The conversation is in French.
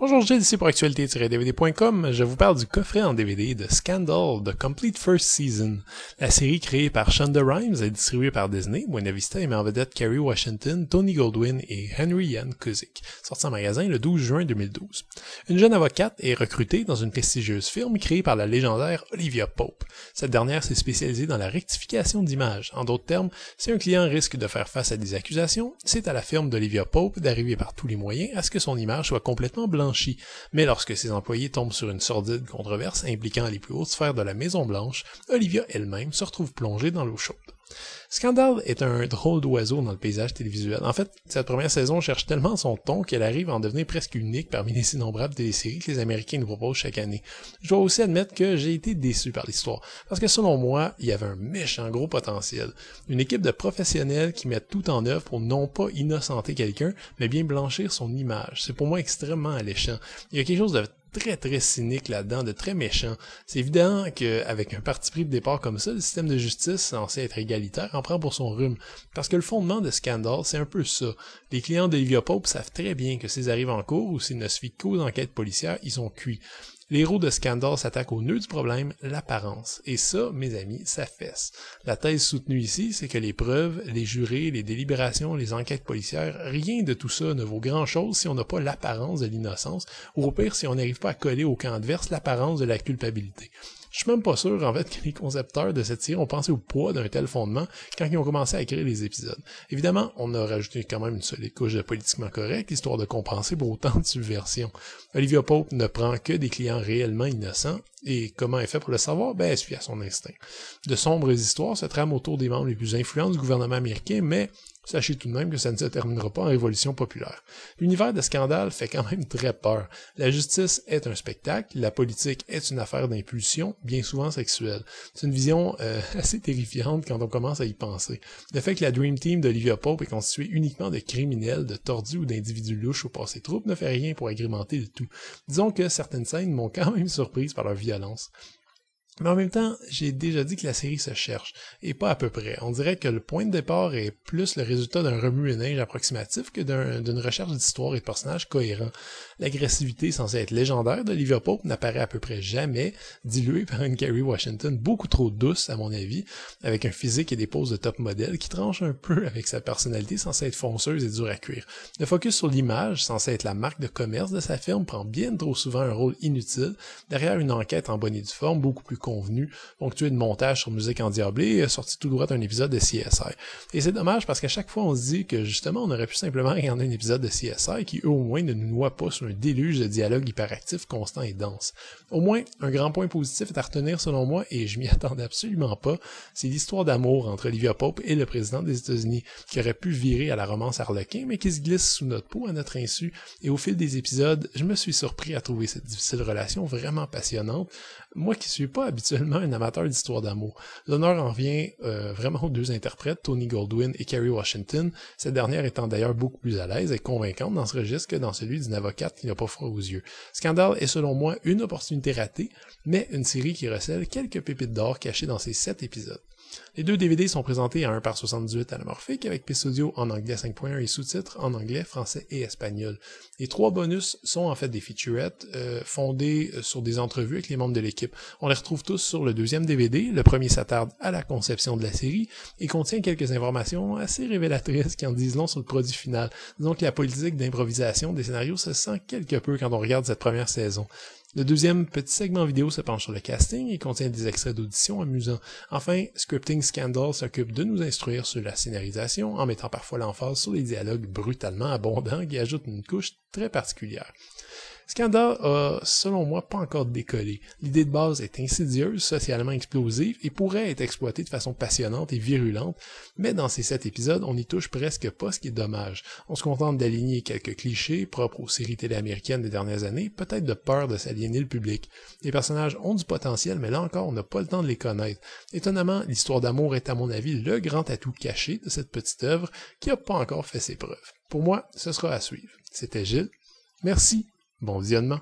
Bonjour, Gilles ici pour actualité-dvd.com. Je vous parle du coffret en DVD de Scandal, The Complete First Season. La série créée par Shonda Rhimes est distribuée par Disney. Buena Vista et met en vedette Kerry Washington, Tony Goldwyn et Henry Ian Cusick. Sorti en magasin le 12 juin 2012. Une jeune avocate est recrutée dans une prestigieuse firme créée par la légendaire Olivia Pope. Cette dernière s'est spécialisée dans la rectification d'images. En d'autres termes, si un client risque de faire face à des accusations, c'est à la firme d'Olivia Pope d'arriver par tous les moyens à ce que son image soit complètement blanchie. Mais lorsque ses employés tombent sur une sordide controverse impliquant les plus hautes sphères de la Maison-Blanche, Olivia elle-même se retrouve plongée dans l'eau chaude. Scandal est un drôle d'oiseau dans le paysage télévisuel. En fait, cette première saison cherche tellement son ton qu'elle arrive à en devenir presque unique parmi les innombrables téléséries que les Américains nous proposent chaque année. Je dois aussi admettre que j'ai été déçu par l'histoire, parce que selon moi, il y avait un méchant gros potentiel. Une équipe de professionnels qui mettent tout en œuvre pour non pas innocenter quelqu'un, mais bien blanchir son image. C'est pour moi extrêmement alléchant. Il y a quelque chose de très cynique là-dedans, de très méchant. C'est évident qu'avec un parti pris de départ comme ça, le système de justice, censé être égalitaire, en prend pour son rhume. Parce que le fondement de Scandal, c'est un peu ça. Les clients d'Olivia Pope savent très bien que s'ils arrivent en cours ou s'ils ne se fient qu'aux enquêtes policières, ils sont cuits. Les héros de Scandal s'attaquent au nœud du problème, l'apparence. Et ça, mes amis, ça fesse. La thèse soutenue ici, c'est que les preuves, les jurés, les délibérations, les enquêtes policières, rien de tout ça ne vaut grand-chose si on n'a pas l'apparence de l'innocence, ou au pire si on n'arrive pas à coller au camp adverse l'apparence de la culpabilité. Je suis même pas sûr, en fait, que les concepteurs de cette série ont pensé au poids d'un tel fondement quand ils ont commencé à écrire les épisodes. Évidemment, on a rajouté quand même une solide couche de politiquement correct, histoire de compenser pour autant de subversion. Olivia Pope ne prend que des clients réellement innocents, et comment elle fait pour le savoir? Ben, elle suit à son instinct. De sombres histoires se trament autour des membres les plus influents du gouvernement américain, mais sachez tout de même que ça ne se terminera pas en révolution populaire. L'univers de Scandale fait quand même très peur. La justice est un spectacle, la politique est une affaire d'impulsion, bien souvent sexuelle. C'est une vision assez terrifiante quand on commence à y penser. Le fait que la Dream Team d'Olivia Pope est constituée uniquement de criminels, de tordus ou d'individus louches au passé trouble ne fait rien pour agrémenter le tout. Disons que certaines scènes m'ont quand même surprise par leur violence. Mais en même temps, j'ai déjà dit que la série se cherche, et pas à peu près. On dirait que le point de départ est plus le résultat d'un remue-ménage approximatif que d'une recherche d'histoire et de personnages cohérents. L'agressivité censée être légendaire d'Olivia Pope n'apparaît à peu près jamais, diluée par une Kerry Washington beaucoup trop douce, à mon avis, avec un physique et des poses de top modèle qui tranchent un peu avec sa personnalité censée être fonceuse et dure à cuire. Le focus sur l'image, censée être la marque de commerce de sa firme, prend bien trop souvent un rôle inutile, derrière une enquête en bonne et due forme, beaucoup plus convenu, ponctué de montage sur musique endiablée, sorti tout droit d'un épisode de CSI. Et c'est dommage parce qu'à chaque fois on se dit que justement on aurait pu simplement regarder un épisode de CSI qui eux au moins ne nous noie pas sur un déluge de dialogue hyperactif constant et dense. Au moins, un grand point positif est à retenir selon moi, et je m'y attendais absolument pas, c'est l'histoire d'amour entre Olivia Pope et le président des États-Unis, qui aurait pu virer à la romance harlequin, mais qui se glisse sous notre peau à notre insu, et au fil des épisodes, je me suis surpris à trouver cette difficile relation vraiment passionnante, moi qui suis pas habituellement un amateur d'histoire d'amour. L'honneur en vient vraiment aux deux interprètes, Tony Goldwyn et Kerry Washington, cette dernière étant d'ailleurs beaucoup plus à l'aise et convaincante dans ce registre que dans celui d'une avocate qui n'a pas froid aux yeux. Scandal est selon moi une opportunité ratée, mais une série qui recèle quelques pépites d'or cachées dans ses 7 épisodes. Les deux DVD sont présentés à 1/78 anamorphique avec piste audio en anglais 5.1 et sous-titres en anglais, français et espagnol. Les 3 bonus sont en fait des featurettes fondées sur des entrevues avec les membres de l'équipe. On les retrouve tous sur le deuxième DVD. Le premier s'attarde à la conception de la série et contient quelques informations assez révélatrices qui en disent long sur le produit final. Disons que la politique d'improvisation des scénarios se sent quelque peu quand on regarde cette première saison. Le deuxième petit segment vidéo se penche sur le casting et contient des extraits d'audition amusants. Enfin, Scripting Scandal s'occupe de nous instruire sur la scénarisation en mettant parfois l'emphase sur les dialogues brutalement abondants qui ajoutent une couche très particulière. Scandal a, selon moi, pas encore décollé. L'idée de base est insidieuse, socialement explosive et pourrait être exploitée de façon passionnante et virulente, mais dans ces 7 épisodes, on n'y touche presque pas, ce qui est dommage. On se contente d'aligner quelques clichés propres aux séries télé américaines des dernières années, peut-être de peur de s'aliéner le public. Les personnages ont du potentiel, mais là encore, on n'a pas le temps de les connaître. Étonnamment, l'histoire d'amour est à mon avis le grand atout caché de cette petite œuvre qui n'a pas encore fait ses preuves. Pour moi, ce sera à suivre. C'était Gilles. Merci. Bon visionnement.